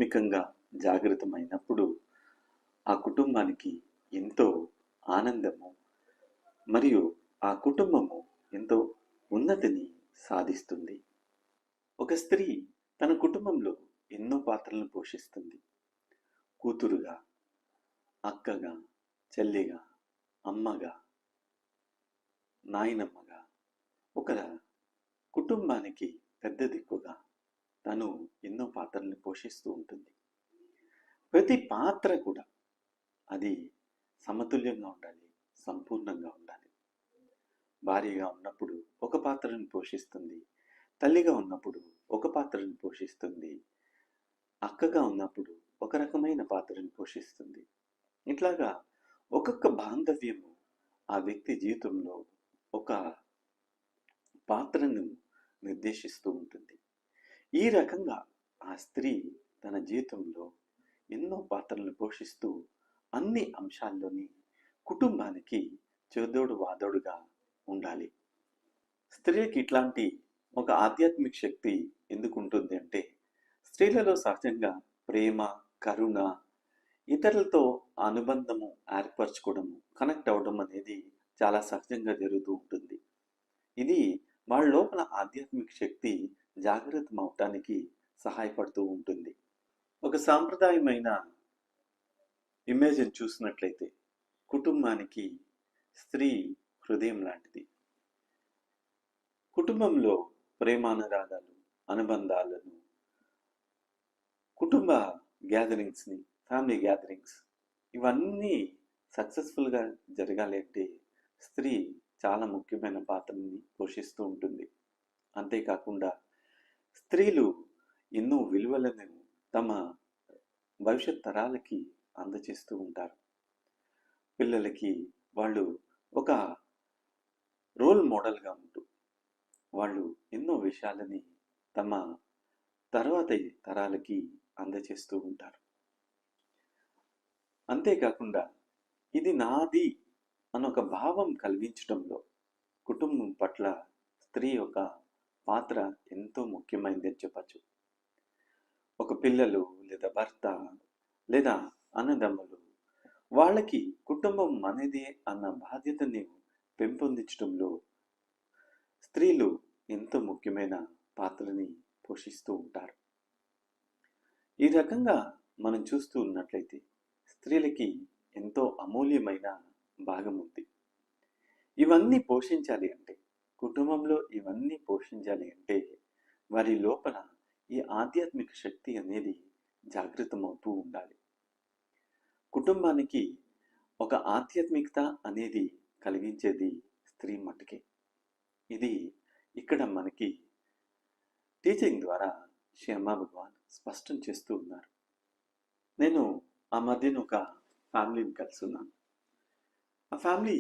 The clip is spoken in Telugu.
ఆధ్యాత్మికంగా జాగృతమైనప్పుడు ఆ కుటుంబానికి ఎంతో ఆనందము మరియు ఆ కుటుంబము ఎంతో ఉన్నతిని సాధిస్తుంది. ఒక స్త్రీ తన కుటుంబంలో ఎన్నో పాత్రలను పోషిస్తుంది. కూతురుగా, అక్కగా, చెల్లిగా, అమ్మగా, నాయనమ్మగా, ఒక కుటుంబానికి పెద్ద దిక్కుగా తను ఎన్నో పాత్రలను పోషిస్తూ ఉంటుంది. ప్రతి పాత్ర కూడా అది సమతుల్యంగా ఉండాలి, సంపూర్ణంగా ఉండాలి. భార్యగా ఉన్నప్పుడు ఒక పాత్రను పోషిస్తుంది, తల్లిగా ఉన్నప్పుడు ఒక పాత్రను పోషిస్తుంది, అక్కగా ఉన్నప్పుడు ఒక రకమైన పాత్రను పోషిస్తుంది. ఇట్లాగా ఒక్కొక్క బాంధవ్యము ఆ వ్యక్తి జీవితంలో ఒక పాత్రను నిర్దేశిస్తూ ఉంటుంది. ఈ రకంగా ఆ స్త్రీ తన జీవితంలో ఎన్నో పాత్రలను పోషిస్తూ అన్ని అంశాల్లోని కుటుంబానికి చేదోడు వాదోడుగా ఉండాలి. స్త్రీలకి ఇట్లాంటి ఒక ఆధ్యాత్మిక శక్తి ఎందుకు ఉంటుంది అంటే, స్త్రీలలో సహజంగా ప్రేమ, కరుణ, ఇతరులతో అనుబంధము ఏర్పరచుకోవడము, కనెక్ట్ అవ్వడం అనేది చాలా సహజంగా జరుగుతూ ఉంటుంది. ఇది వాళ్ళ లోపల ఆధ్యాత్మిక శక్తి జాగృతం అవటానికి సహాయపడుతూ ఉంటుంది. ఒక సాంప్రదాయమైన ఇమేజ్ని చూసినట్లయితే కుటుంబానికి స్త్రీ హృదయం లాంటిది. కుటుంబంలో ప్రేమానురాగాలు, అనుబంధాలను, కుటుంబ గ్యాదరింగ్స్ని, ఫ్యామిలీ గ్యాదరింగ్స్ ఇవన్నీ సక్సెస్ఫుల్గా జరగాలి అంటే స్త్రీ చాలా ముఖ్యమైన పాత్రని పోషిస్తూ ఉంటుంది. అంతేకాకుండా స్త్రీలు ఎన్నో విలువలను తమ భవిష్యత్ తరాలకి అందజేస్తూ ఉంటారు. పిల్లలకి వాళ్ళు ఒక రోల్ మోడల్గా ఉంటూ వాళ్ళు ఎన్నో విషయాలని తమ తర్వాతి తరాలకి అందజేస్తూ ఉంటారు. అంతేకాకుండా ఇది నాది అన్న ఒక భావం కలిగించడంలో కుటుంబం పట్ల స్త్రీ యొక్క పాత్ర ఎంతో ముఖ్యమైనది అని చెప్పచ్చు. ఒక పిల్లలు లేదా భర్త లేదా అన్నదమ్ములు వాళ్ళకి కుటుంబం మనదే అన్న బాధ్యతని పెంపొందించడంలో స్త్రీలు ఎంతో ముఖ్యమైన పాత్రని పోషిస్తూ ఉంటారు. ఈ రకంగా మనం చూస్తూ ఉన్నట్లయితే స్త్రీలకి ఎంతో అమూల్యమైన భాగం ఉంది. ఇవన్నీ పోషించాలి అంటే, కుటుంబంలో ఇవన్నీ పోషించాలి అంటే వారి లోపల ఈ ఆధ్యాత్మిక శక్తి అనేది జాగృతమవుతూ ఉండాలి. కుటుంబానికి ఒక ఆధ్యాత్మికత అనేది కలిగించేది స్త్రీ మట్టుకే. ఇది ఇక్కడ మనకి టీచింగ్ ద్వారా శ్రీ అమ్మా భగవాన్ స్పష్టం చేస్తూ ఉన్నారు. నేను ఆ మధ్యన ఒక ఫ్యామిలీని కలిసి ఉన్నాను. ఆ ఫ్యామిలీ